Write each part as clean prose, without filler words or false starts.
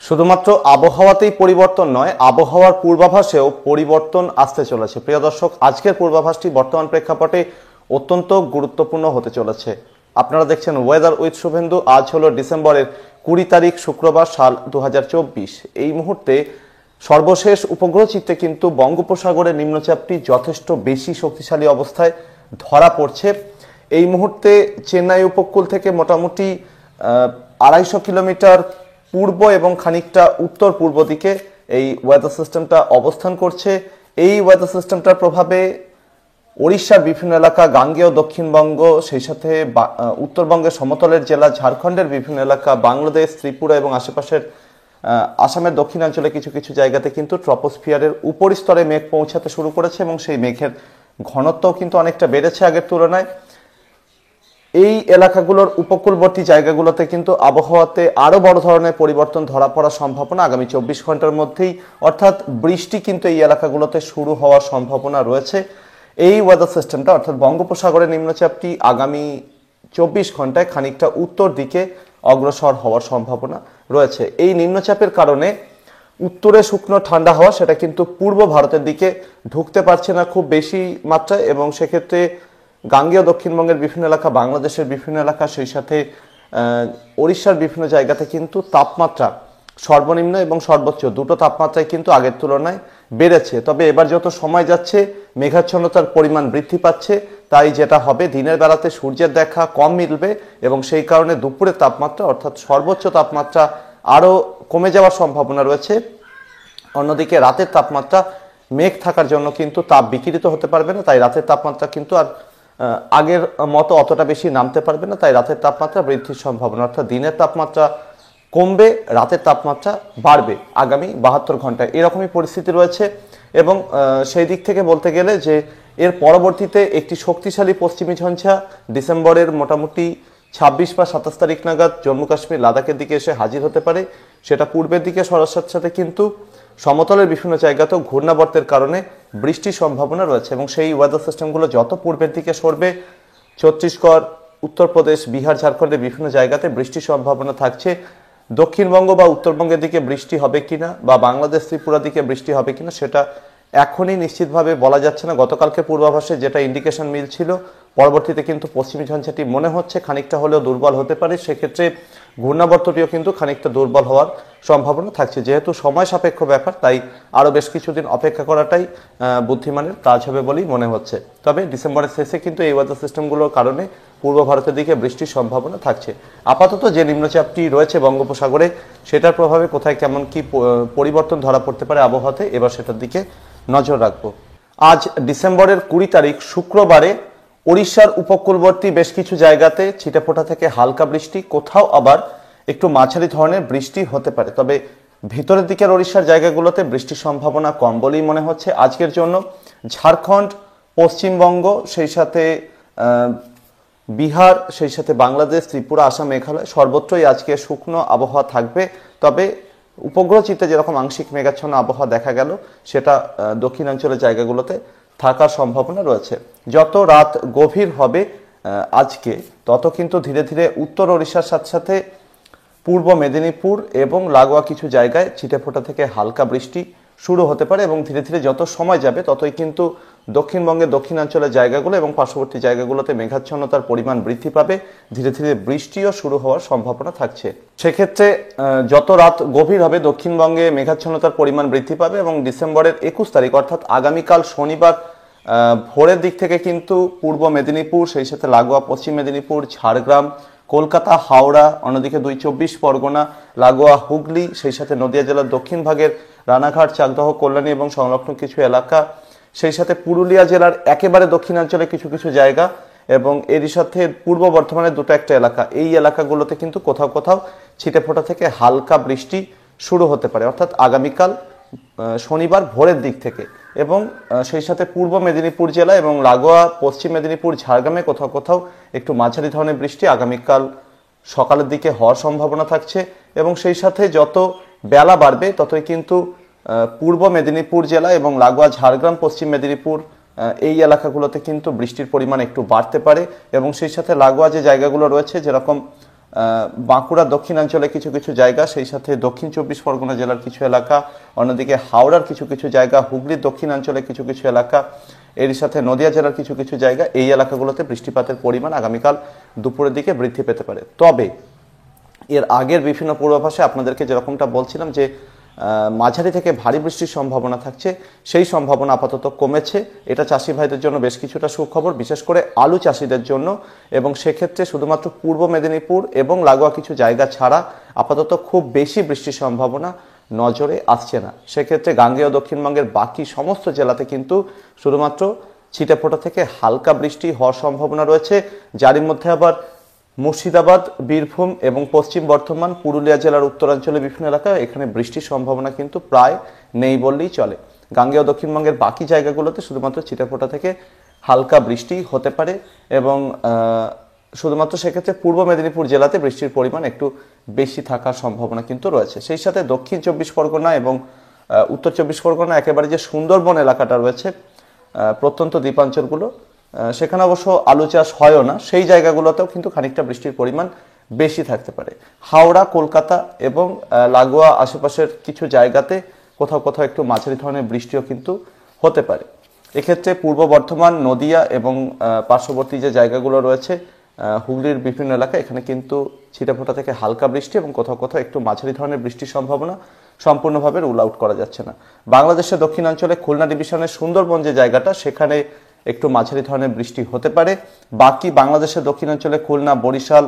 শুধুমাত্র আবহাওয়াতেই পরিবর্তন নয়, আবহাওয়ার পূর্বাভাসেও পরিবর্তন আসতে চলেছে। প্রিয় দর্শক, আজকের পূর্বাভাসটি বর্তমান প্রেক্ষাপটে অত্যন্ত গুরুত্বপূর্ণ হতে চলেছে। আপনারা দেখছেন ওয়েদার উইথ শুভেন্দু। আজ হলো ডিসেম্বরের 20 তারিখ, শুক্রবার, সাল 2024। এই মুহূর্তে সর্বশেষ উপগ্রহ চিত্রে কিন্তু বঙ্গোপসাগরের নিম্নচাপটি যথেষ্ট বেশি শক্তিশালী অবস্থায় ধরা পড়ছে। এই মুহূর্তে চেন্নাই উপকূল থেকে মোটামুটি 250 কিলোমিটার পূর্ব এবং খানিকটা উত্তর পূর্ব দিকে এই ওয়েদার সিস্টেমটা অবস্থান করছে। এই ওয়েদার সিস্টেমটার প্রভাবে ওড়িশার বিভিন্ন এলাকা, গাঙ্গেয় দক্ষিণবঙ্গ, সেই সাথে উত্তরবঙ্গের সমতলের জেলা, ঝাড়খণ্ডের বিভিন্ন এলাকা, বাংলাদেশ, ত্রিপুরা এবং আশেপাশের আসামের দক্ষিণাঞ্চলে কিছু কিছু জায়গাতে কিন্তু ট্রপোস্ফিয়ারের উপরিস্তরে মেঘ পৌঁছাতে শুরু করেছে এবং সেই মেঘের ঘনত্বও কিন্তু অনেকটা বেড়েছে আগের তুলনায়। এই এলাকাগুলোর উপকূলবর্তী জায়গাগুলোতে কিন্তু আবহাওয়াতে আরো বড় ধরনের পরিবর্তন ধরা পড়ার সম্ভাবনা আগামী 24 ঘন্টার মধ্যেই, অর্থাৎ বৃষ্টি কিন্তু এই এলাকাগুলোতে শুরু হওয়ার সম্ভাবনা রয়েছে। এই ওয়েদার সিস্টেমটা অর্থাৎ বঙ্গোপসাগরের নিম্নচাপটি আগামী 24 ঘন্টায় খানিকটা উত্তর দিকে অগ্রসর হওয়ার সম্ভাবনা রয়েছে। এই নিম্নচাপের কারণে উত্তরে শুকনো ঠান্ডা হাওয়া সেটা কিন্তু পূর্ব ভারতের দিকে ঢুকতে পারছে না খুব বেশি মাত্রায়, এবং সেক্ষেত্রে গাঙ্গেয় দক্ষিণবঙ্গের বিভিন্ন এলাকা, বাংলাদেশের বিভিন্ন এলাকা, সেই সাথে ওড়িশার বিভিন্ন জায়গাতে কিন্তু তাপমাত্রা সর্বনিম্ন এবং সর্বোচ্চ দুটো তাপমাত্রায় কিন্তু আগের তুলনায় বেড়েছে। তবে এবার যত সময় যাচ্ছে মেঘাচ্ছন্নতার পরিমাণ বৃদ্ধি পাচ্ছে, তাই যেটা হবে দিনের বেলাতে সূর্যের দেখা কম মিলবে এবং সেই কারণে দুপুরের তাপমাত্রা অর্থাৎ সর্বোচ্চ তাপমাত্রা আরও কমে যাওয়ার সম্ভাবনা রয়েছে। অন্যদিকে রাতের তাপমাত্রা মেঘ থাকার জন্য কিন্তু তাপ বিকিরিত হতে পারবে না, তাই রাতের তাপমাত্রা কিন্তু আর আগের মতো অতটা বেশি নামতে পারবে না, তাই রাতের তাপমাত্রা বৃদ্ধির সম্ভাবনা, অর্থাৎ দিনের তাপমাত্রা কমবে, রাতের তাপমাত্রা বাড়বে আগামী 72 ঘন্টায়, এরকমই পরিস্থিতি রয়েছে। এবং সেই দিক থেকে বলতে গেলে যে এর পরবর্তীতে একটি শক্তিশালী পশ্চিমী ঝঞ্ঝা ডিসেম্বরের মোটামুটি 26 বা 27 তারিখ নাগাদ জম্মু কাশ্মীর, লাদাখের দিকে এসে হাজির হতে পারে। সেটা পূর্বের দিকে সরার সাথে সাথে কিন্তু সমতলের বিভিন্ন জায়গাতেও ঘূর্ণাবর্তের কারণে বৃষ্টির সম্ভাবনা রয়েছে এবং সেই ওয়েদার সিস্টেমগুলো যত পূর্বের দিকে সরবে, ছত্তিশগড়, উত্তরপ্রদেশ, বিহার, ঝাড়খণ্ডের বিভিন্ন জায়গাতে বৃষ্টির সম্ভাবনা থাকছে। দক্ষিণবঙ্গ বা উত্তরবঙ্গের দিকে বৃষ্টি হবে কিনা বা বাংলাদেশ, ত্রিপুরার দিকে বৃষ্টি হবে কিনা সেটা এখনই নিশ্চিতভাবে বলা যাচ্ছে না। গতকালকে পূর্বাভাসে যেটা ইন্ডিকেশন মিলছিল, পরবর্তীতে কিন্তু পশ্চিমী ঝঞ্ঝাটি মনে হচ্ছে খানিকটা হলেও দুর্বল হতে পারে। সেক্ষেত্রে ঘূর্ণাবর্তটিও কিন্তু খানিকটা দুর্বল হওয়ার সম্ভাবনা থাকছে। যেহেতু সময় সাপেক্ষ ব্যাপার, তাই আরও বেশ কিছুদিন অপেক্ষা করাটাই বুদ্ধিমানের কাজ হবে বলেই মনে হচ্ছে। তবে ডিসেম্বরের শেষে কিন্তু এই ওয়েদার সিস্টেমগুলোর কারণে পূর্ব ভারতের দিকে বৃষ্টির সম্ভাবনা থাকছে। আপাতত যে নিম্নচাপটি রয়েছে বঙ্গোপসাগরে, সেটার প্রভাবে কোথায় কেমন কি পরিবর্তন ধরা পড়তে পারে আবহাওয়াতে, এবার সেটার দিকে নজর রাখবো। আজ ডিসেম্বরের 20 তারিখ, শুক্রবারে ওড়িশার উপকূলবর্তী বেশ কিছু জায়গাতে ছিটেফোঁটা থেকে হালকা বৃষ্টি, কোথাও আবার একটু মাঝারি ধরনের বৃষ্টি হতে পারে। তবে ভিতরের দিকের ওড়িশার জায়গাগুলোতে বৃষ্টির সম্ভাবনা কম বলেই মনে হচ্ছে আজকের জন্য। ঝাড়খণ্ড, পশ্চিমবঙ্গ, সেই সাথে বিহার, সেই সাথে বাংলাদেশ, ত্রিপুরা, আসাম, মেঘালয় সর্বত্রই আজকে শুকনো আবহাওয়া থাকবে। তবে উপগ্রহ চিত্রে যেরকম আংশিক মেঘাচ্ছন্ন আবহাওয়া দেখা গেল, সেটা দক্ষিণাঞ্চলের জায়গাগুলোতে থাকার সম্ভাবনা রয়েছে। যত রাত গভীর হবে আজকে, তত কিন্তু ধীরে ধীরে উত্তর ওড়িশার সাথে সাথে পূর্ব মেদিনীপুর এবং লাগোয়া কিছু জায়গায় ছিটেফোঁটা থেকে হালকা বৃষ্টি শুরু হতে পারে এবং ধীরে ধীরে যত সময় যাবে ততই কিন্তু দক্ষিণবঙ্গের দক্ষিণাঞ্চলের জায়গাগুলো এবং পার্শ্ববর্তী জায়গাগুলোতে মেঘাচ্ছন্নতার পরিমাণ বৃদ্ধি পাবে, ধীরে ধীরে বৃষ্টিও শুরু হওয়ার সম্ভাবনা থাকছে। সেক্ষেত্রে যত রাত গভীর হবে দক্ষিণবঙ্গে মেঘাচ্ছন্নতার পরিমাণ বৃদ্ধি পাবে এবং ডিসেম্বরের 21 তারিখ অর্থাৎ আগামীকাল শনিবার ভোরের দিক থেকে কিন্তু পূর্ব মেদিনীপুর, সেই সাথে লাগোয়া পশ্চিম মেদিনীপুর, ঝাড়গ্রাম, কলকাতা, হাওড়া, অন্যদিকে 24 পরগনা, লাগোয়া হুগলি, সেই সাথে নদিয়া জেলার দক্ষিণ ভাগের রানাঘাট, চাকদহ, কল্যাণী এবং সংলগ্ন কিছু এলাকা, সেই সাথে পুরুলিয়া জেলার একেবারে দক্ষিণাঞ্চলে কিছু কিছু জায়গা এবং এরই সাথে পূর্ব বর্ধমানের দুটো একটা এলাকা, এই এলাকাগুলোতে কিন্তু কোথাও কোথাও ছিটেফোঁটা থেকে হালকা বৃষ্টি শুরু হতে পারে অর্থাৎ আগামীকাল শনিবার ভোরের দিক থেকে। এবং সেই সাথে পূর্ব মেদিনীপুর জেলা এবং লাগোয়া পশ্চিম মেদিনীপুর, ঝাড়গ্রামে কোথাও কোথাও একটু মাঝারি ধরনের বৃষ্টি আগামীকাল সকালের দিকে হওয়ার সম্ভাবনা থাকছে। এবং সেই সাথে যত বেলা বাড়বে ততই কিন্তু পূর্ব মেদিনীপুর জেলা এবং লাগোয়া ঝাড়গ্রাম, পশ্চিম মেদিনীপুর এই এলাকাগুলোতে কিন্তু বৃষ্টির পরিমাণ একটু বাড়তে পারে এবং সেই সাথে লাগোয়া যে জায়গাগুলো রয়েছে যেরকম বাঁকুড়া দক্ষিণাঞ্চলে কিছু কিছু জায়গা, সেই সাথে দক্ষিণ 24 পরগনা জেলার কিছু এলাকা, অন্যদিকে হাওড়ার কিছু কিছু জায়গা, হুগলির দক্ষিণাঞ্চলে কিছু কিছু এলাকা, এর সাথে নদিয়া জেলার কিছু কিছু জায়গা, এই এলাকাগুলোতে বৃষ্টিপাতের পরিমাণ আগামীকাল দুপুরের দিকে বৃদ্ধি পেতে পারে। তবে এর আগের বিভিন্ন পূর্বাভাসে আপনাদেরকে যেরকমটা বলছিলাম যে মাঝারি থেকে ভারী বৃষ্টির সম্ভাবনা থাকছে, সেই সম্ভাবনা আপাতত কমেছে। এটা চাষি ভাইদের জন্য বেশ কিছুটা সুখবর, বিশেষ করে আলু চাষিদের জন্য। এবং সেক্ষেত্রে শুধুমাত্র পূর্ব মেদিনীপুর এবং লাগোয়া কিছু জায়গা ছাড়া আপাতত খুব বেশি বৃষ্টির সম্ভাবনা নজরে আসছে না। সেক্ষেত্রে গাঙ্গেয় দক্ষিণবঙ্গের বাকি সমস্ত জেলাতে কিন্তু শুধুমাত্র ছিটেফোঁটা থেকে হালকা বৃষ্টি হওয়ার সম্ভাবনা রয়েছে, যার মধ্যে আবার মুর্শিদাবাদ, বীরভূম এবং পশ্চিম বর্ধমান, পুরুলিয়া জেলার উত্তরাঞ্চলে বিভিন্ন এলাকায় এখানে বৃষ্টির সম্ভাবনা কিন্তু প্রায় নেই বললেই চলে। গাঙ্গেয় দক্ষিণবঙ্গের বাকি জায়গাগুলোতে শুধুমাত্র ছিটেফোঁটা থেকে হালকা বৃষ্টি হতে পারে এবং শুধুমাত্র সেক্ষেত্রে পূর্ব মেদিনীপুর জেলাতে বৃষ্টির পরিমাণ একটু বেশি থাকার সম্ভাবনা কিন্তু রয়েছে। সেই সাথে দক্ষিণ 24 পরগনা এবং উত্তর 24 পরগনা, একেবারে যে সুন্দরবন এলাকাটা রয়েছে, প্রত্যন্ত দ্বীপাঞ্চলগুলো, সেখানে অবশ্য আলু চাষ হয়ও না, সেই জায়গাগুলোতেও কিন্তু খানিকটা বৃষ্টির পরিমাণ বেশি থাকতে পারে। হাওড়া, কলকাতা এবং লাগোয়া আশেপাশের কিছু জায়গাতে কোথাও কোথাও একটু মাঝারি ধরনের বৃষ্টিও কিন্তু হতে পারে। এক্ষেত্রে পূর্ব বর্ধমান, নদিয়া এবং পার্শ্ববর্তী যে জায়গাগুলো রয়েছে, হুগলির বিভিন্ন এলাকা, এখানে কিন্তু ছিটেফোঁটা থেকে হালকা বৃষ্টি এবং কোথাও কোথাও একটু মাঝারি ধরনের বৃষ্টির সম্ভাবনা সম্পূর্ণভাবে রুল আউট করা যাচ্ছে না। বাংলাদেশের দক্ষিণাঞ্চলে খুলনা ডিভিশনের সুন্দরবন যে জায়গাটা, সেখানে একটু মাঝারি ধরনের বৃষ্টি হতে পারে। বাকি বাংলাদেশের দক্ষিণাঞ্চলে খুলনা, বরিশাল,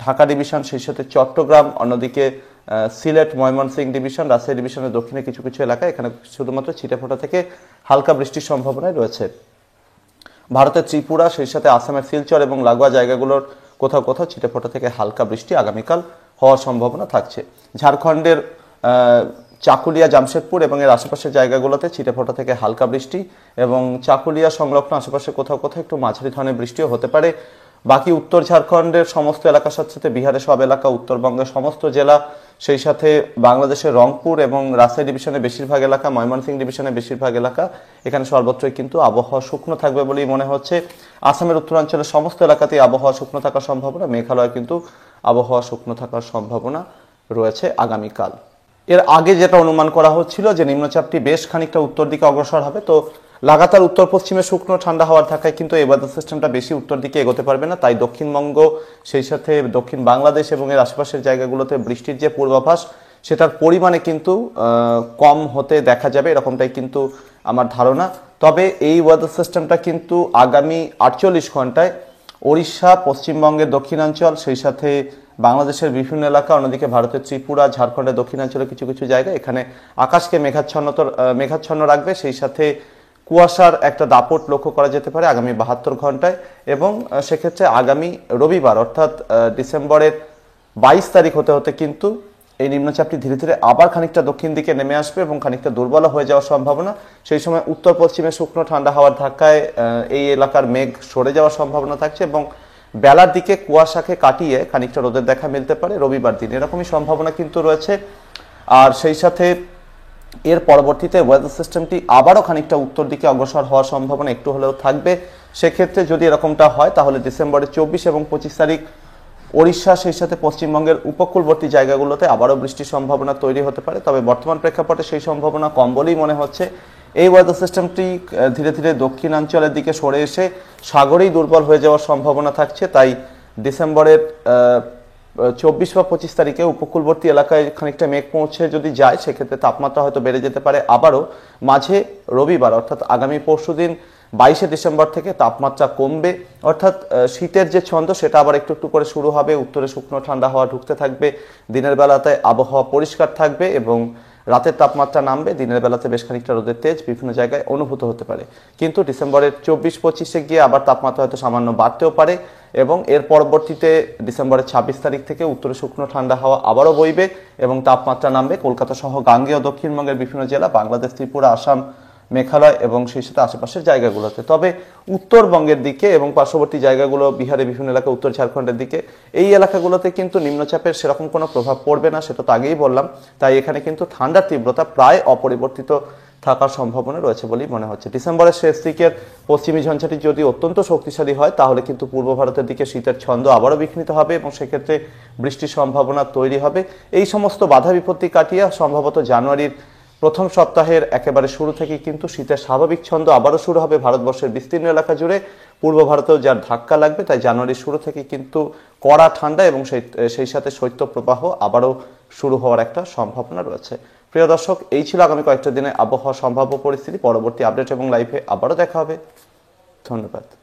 ঢাকা ডিভিশন, সেই সাথে চট্টগ্রাম, অন্যদিকে সিলেট, ময়মনসিংহ ডিভিশন, রাজশাহী ডিভিশনের দক্ষিণে কিছু কিছু এলাকা, এখানে শুধুমাত্র ছিটেফোঁটা থেকে হালকা বৃষ্টির সম্ভাবনাই রয়েছে। ভারতের ত্রিপুরা, সেই সাথে আসামের শিলচর এবং লাগোয়া জায়গাগুলোর কোথাও কোথাও ছিটেফোঁটা থেকে হালকা বৃষ্টি আগামীকাল হওয়ার সম্ভাবনা থাকছে। ঝাড়খণ্ডের চাকুলিয়া, জামশেদপুর এবং এর আশেপাশের জায়গাগুলোতে ছিটেফোঁটা থেকে হালকা বৃষ্টি এবং চাকুলিয়া সংলগ্ন আশেপাশে কোথাও কোথাও একটু মাঝারি ধরনের বৃষ্টিও হতে পারে। বাকি উত্তর ঝাড়খণ্ডের সমস্ত এলাকার সাথে সাথে বিহারের সব এলাকা, উত্তরবঙ্গের সমস্ত জেলা, সেই সাথে বাংলাদেশের রংপুর এবং রাজশাহী ডিভিশনের বেশিরভাগ এলাকা, ময়মনসিংহ ডিভিশনের বেশিরভাগ এলাকা, এখানে সর্বত্রই কিন্তু আবহাওয়া শুকনো থাকবে বলেই মনে হচ্ছে। আসামের উত্তরাঞ্চলের সমস্ত এলাকাতেই আবহাওয়া শুকনো থাকার সম্ভাবনা, মেঘালয় কিন্তু আবহাওয়া শুকনো থাকার সম্ভাবনা রয়েছে আগামীকাল। এর আগে যেটা অনুমান করা হচ্ছিল যে নিম্নচাপটি বেশ খানিকটা উত্তর দিকে অগ্রসর হবে, তো লাগাতার উত্তর পশ্চিমে শুকনো ঠান্ডা হওয়ার থাকায় কিন্তু এই ওয়েদার সিস্টেমটা বেশি উত্তর দিকে এগোতে পারবে না। তাই দক্ষিণবঙ্গ, সেই সাথে দক্ষিণ বাংলাদেশ এবং এর আশেপাশের জায়গাগুলোতে বৃষ্টির যে পূর্বাভাস, সেটার পরিমাণে কিন্তু কম হতে দেখা যাবে, এরকমটাই কিন্তু আমার ধারণা। তবে এই ওয়েদার সিস্টেমটা কিন্তু আগামী 48 ঘন্টায় ওড়িশা, পশ্চিমবঙ্গের দক্ষিণাঞ্চল, সেই সাথে বাংলাদেশের বিভিন্ন এলাকা, অন্যদিকে ভারতের ত্রিপুরা, ঝাড়খণ্ডের দক্ষিণাঞ্চলের কিছু কিছু জায়গা, এখানে আকাশকে মেঘাচ্ছন্ন রাখবে। সেই সাথে কুয়াশার একটা দাপট লক্ষ্য করা যেতে পারে আগামী 72 ঘন্টায়। এবং সেক্ষেত্রে আগামী রবিবার অর্থাৎ ডিসেম্বরের 22 তারিখ হতে হতে কিন্তু এই নিম্নচাপটি ধীরে ধীরে আবার খানিকটা দক্ষিণ দিকে নেমে আসবে এবং খানিকটা দুর্বল হয়ে যাওয়ার সম্ভাবনা। সেই সময় উত্তর পশ্চিমে শুকনো ঠান্ডা হওয়ার ধাক্কায় এই এলাকার মেঘ সরে যাওয়ার সম্ভাবনা থাকছে এবং বেলার দিকে কুয়াশাকে কাটিয়ে খানিকটা রোদের দেখা মিলতে পারে রবিবার দিন, এরকমই সম্ভাবনা কিন্তু রয়েছে। আর সেই সাথে এর পরবর্তীতে ওয়েদার সিস্টেমটি আবারও খানিকটা উত্তর দিকে অগ্রসর হওয়ার সম্ভাবনা একটু হলেও থাকবে। সেক্ষেত্রে যদি এরকমটা হয় তাহলে ডিসেম্বরের 24 এবং 25 তারিখ ওড়িশা, সেই সাথে পশ্চিমবঙ্গের উপকূলবর্তী জায়গাগুলোতে আবারও বৃষ্টির সম্ভাবনা তৈরি হতে পারে। তবে বর্তমান প্রেক্ষাপটে সেই সম্ভাবনা কম বলেই মনে হচ্ছে। এই ওয়েদার সিস্টেমটি ধীরে ধীরে দক্ষিণাঞ্চলের দিকে সরে এসে সাগরেই দুর্বল হয়ে যাওয়ার সম্ভাবনা থাকছে। তাই ডিসেম্বরের 24 বা 25 তারিখে উপকূলবর্তী এলাকায় খানিকটা মেঘ পৌঁছে যদি যায়, সেক্ষেত্রে তাপমাত্রা হয়তো বেড়ে যেতে পারে আবারও। মাঝে রবিবার অর্থাৎ আগামী পরশুদিন 22শে ডিসেম্বর থেকে তাপমাত্রা কমবে, অর্থাৎ শীতের যে ছন্দ সেটা আবার একটু একটু করে শুরু হবে। উত্তরে শুকনো ঠান্ডা হাওয়া ঢুকতে থাকবে, দিনের বেলাতে আবহাওয়া পরিষ্কার থাকবে এবং রাতের তাপমাত্রা নামবে, দিনের বেলাতে বেশ খানিকটা রোদের তেজ বিভিন্ন জায়গায় অনুভূত হতে পারে। কিন্তু ডিসেম্বরের 24-25-এ গিয়ে আবার তাপমাত্রা হয়তো সামান্য বাড়তেও পারে এবং এর পরবর্তীতে ডিসেম্বরের 26 তারিখ থেকে উত্তরে শুকনো ঠান্ডা হাওয়া আবারও বইবে এবং তাপমাত্রা নামবে কলকাতা সহ গাঙ্গেয় দক্ষিণবঙ্গের বিভিন্ন জেলা, বাংলাদেশ, ত্রিপুরা, আসাম, মেঘালয় এবং সেই সাথে আশেপাশের জায়গাগুলোতে। তবে উত্তরবঙ্গের দিকে এবং পার্শ্ববর্তী জায়গাগুলো, বিহারের বিভিন্ন এলাকা, উত্তর ঝাড়খণ্ডের দিকে, এই এলাকাগুলোতে কিন্তু নিম্নচাপের সেরকম কোনো প্রভাব পড়বে না, সেটা তো আগেই বললাম। তাই এখানে কিন্তু ঠান্ডার তীব্রতা প্রায় অপরিবর্তিত থাকার সম্ভাবনা রয়েছে বলেই মনে হচ্ছে। ডিসেম্বরের শেষ দিকের পশ্চিমী ঝঞ্ঝাটি যদি অত্যন্ত শক্তিশালী হয় তাহলে কিন্তু পূর্ব ভারতের দিকে শীতের ছন্দ আবারও বিঘ্নিত হবে এবং সেক্ষেত্রে বৃষ্টির সম্ভাবনা তৈরি হবে। এই সমস্ত বাধা বিপত্তি কাটিয়ে সম্ভবত জানুয়ারির প্রথম সপ্তাহের একেবারে শুরু থেকে কিন্তু শীতের স্বাভাবিক ছন্দ আবারও শুরু হবে ভারতবর্ষের বিস্তীর্ণ এলাকা জুড়ে। পূর্ব ভারতেও যার ধাক্কা লাগবে, তাই জানুয়ারির শুরু থেকে কিন্তু কড়া ঠান্ডা এবং সেই সাথে শৈত্যপ্রবাহ আবারও শুরু হওয়ার একটা সম্ভাবনা রয়েছে। প্রিয় দর্শক, এই ছিল আগামী কয়েকটা দিনে আবহাওয়া সম্ভাব্য পরিস্থিতি। পরবর্তী আপডেট এবং লাইভে আবারও দেখা হবে। ধন্যবাদ।